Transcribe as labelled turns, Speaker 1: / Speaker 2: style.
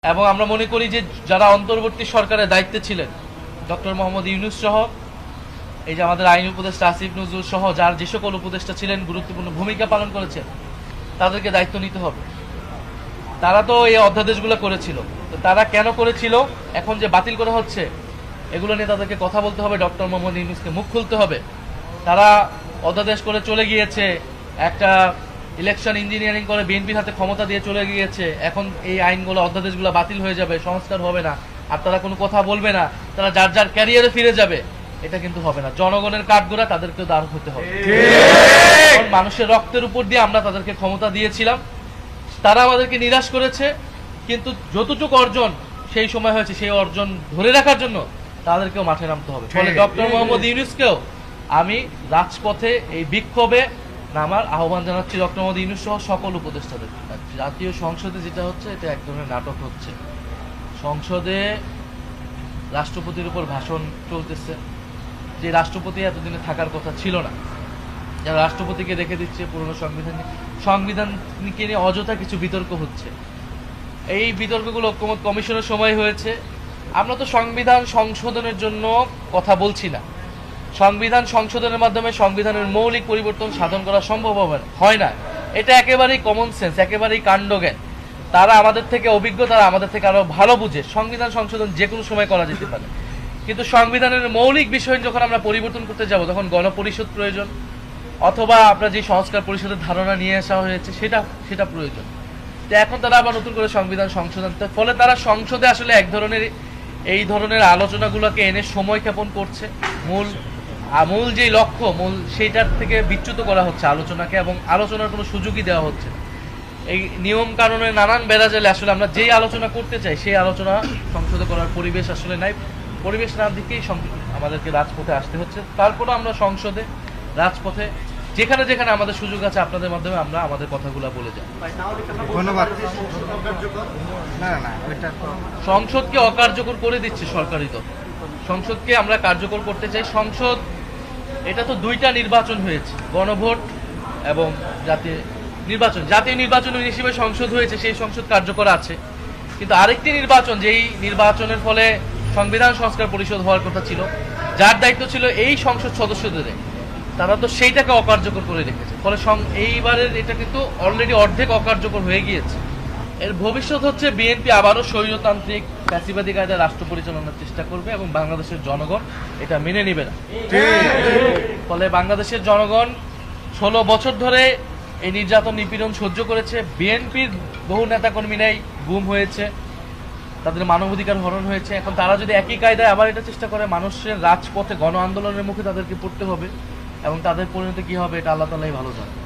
Speaker 1: এবং আমরা মনে করি যে যারা অন্তর্বর্তী সরকারের দায়িত্বে ছিলেন ডক্টর মোহাম্মদ ইউনূস সহ এই যে আমাদের আইন উপদেষ্টা আসিফ নজরুল সহ যার যে সকল উপদেষ্টা ছিলেন গুরুত্বপূর্ণ ভূমিকা পালন করেছেন তাদেরকে দায়িত্ব নিতে হবে। তারা তো এই অধ্যাদেশগুলো করেছিল, তো তারা কেন করেছিল, এখন যে বাতিল করা হচ্ছে এগুলো নিয়ে তাদেরকে কথা বলতে হবে, ডক্টর মোহাম্মদ ইউনূসকে মুখ খুলতে হবে। তারা অধ্যাদেশ করে চলে গিয়েছে, একটা ইলেকশন ইঞ্জিনিয়ারিং করে বিএনপির হাতে ক্ষমতা দিয়ে চলে গিয়েছে, এখন এই আইনগুলো অধ্যাদেশগুলো বাতিল হয়ে যাবে, সংস্কার হবে না, আর তারা কোনো কথা বলবে না, তারা যার যার ক্যারিয়ারে ফিরে যাবে, এটা কিন্তু হবে না। জনগণের কাঠগড়া তাদেরকেও দাঁড় হতে হবে। মানুষের রক্তের উপর দিয়ে আমরা তাদেরকে ক্ষমতা দিয়েছিলাম, তারা আমাদেরকে নিরাশ করেছে, কিন্তু যতটুকু অর্জন সেই সময় হয়েছে সেই অর্জন ধরে রাখার জন্য তাদেরকেও মাঠে নামতে হবে। ফলে ডক্টর মোহাম্মদ ইউনূসকেও আমি রাজপথে এই বিক্ষোভে নামার আহ্বান জানাচ্ছি, ডক্টর মোহাম্মদ ইউনূস সহ সকল উপদেষ্টাদের। জাতীয় সংসদে যেটা হচ্ছে এটা এক ধরনের নাটক হচ্ছে। সংসদে রাষ্ট্রপতির উপর ভাষণ চলতেছে, যে রাষ্ট্রপতি এতদিনে থাকার কথা ছিল না, যারা রাষ্ট্রপতিকে রেখে দিচ্ছে পুরনো সংবিধানকে নিয়ে অযথা কিছু বিতর্ক হচ্ছে। এই বিতর্কগুলো ঐক্যমত কমিশনের সময় হয়েছে। আমরা তো সংবিধান সংশোধনের জন্য কথা বলছি না। সংবিধান সংশোধনের মাধ্যমে সংবিধানের মৌলিক পরিবর্তন সাধন করা সম্ভব হয় না, এটা একেবারেই কমন সেন্স, একেবারেই কাণ্ডজ্ঞান। তারা আমাদের থেকে অভিজ্ঞ, তারা আমাদের থেকে আরো ভালো বুঝে। সংবিধান সংশোধন যে কোনো সময় করা যেতে পারে, কিন্তু সংবিধানের মৌলিক বিষয় যখন আমরা পরিবর্তন করতে যাব তখন গণপরিষদ প্রয়োজন, অথবা আপনার যে সংস্কার পরিষদের ধারণা নিয়ে আসা হয়েছে সেটা প্রয়োজন। তো এখন তারা আবার নতুন করে সংবিধান সংশোধন, ফলে তারা সংসদে আসলে এক ধরনের এই ধরনের আলোচনাগুলোকে এনে সময় ক্ষেপণ করছে। মূল যে লক্ষ্য সেইটার থেকে বিচ্যুত করা হচ্ছে আলোচনাকে, এবং আলোচনার কোনো সুযোগই দেওয়া হচ্ছে না। এই নিয়ম কানুনের নানান বেড়াজালে আসলে আমরা যেই আলোচনা করতে চাই সেই আলোচনা সংসদে করার পরিবেশ আসলে নাই। পরিবেশ না দিকেই আমাদেরকে রাজপথে আসতে হচ্ছে। তারপরে আমরা সংসদে, রাজপথে যেখানে যেখানে আমাদের সুযোগ আছে আপনাদের মাধ্যমে আমরা আমাদের কথাগুলো বলে যাই।
Speaker 2: ধন্যবাদ।
Speaker 1: সংসদকে অকার্যকর করে দিচ্ছে সরকারি দল। সংসদকে আমরা কার্যকর করতে চাই। সংসদ, এটা তো দুইটা নির্বাচন হয়েছে, গণভোট এবং জাতীয় নির্বাচন। জাতীয় নির্বাচন হিসেবে সংসদ হয়েছে, সেই সংসদ কার্যকর আছে। কিন্তু আরেকটি নির্বাচন, যেই নির্বাচনের ফলে সংবিধান সংস্কার পরিষদ হওয়ার কথা ছিল, যার দায়িত্ব ছিল এই সংসদ সদস্যদের, তারা তো সেইটাকে অকার্যকর করে রেখেছে। ফলে এইবারের এটা কিন্তু অলরেডি অর্ধেক অকার্যকর হয়ে গিয়েছে। এর ভবিষ্যৎ হচ্ছে বিএনপি আবারও স্বৈরতান্ত্রিক ফ্যাসিবাদী কায়দায় রাষ্ট্র পরিচালনার চেষ্টা করবে, এবং বাংলাদেশের জনগণ এটা মেনে নিবে না। ফলে বাংলাদেশের জনগণ 16 বছর ধরে এই নির্যাতন নিপীড়ন সহ্য করেছে। বিএনপির বহু নেতাকর্মীরাই গুম হয়েছে, তাদের মানবাধিকার হরণ হয়েছে। এখন তারা যদি একই কায়দায় আবার এটা চেষ্টা করে, মানুষের রাজপথে গণ আন্দোলনের মুখে তাদেরকে পড়তে হবে, এবং তাদের পরিণতি কি হবে এটা আল্লাহ তাআলাই ভালো জানেন।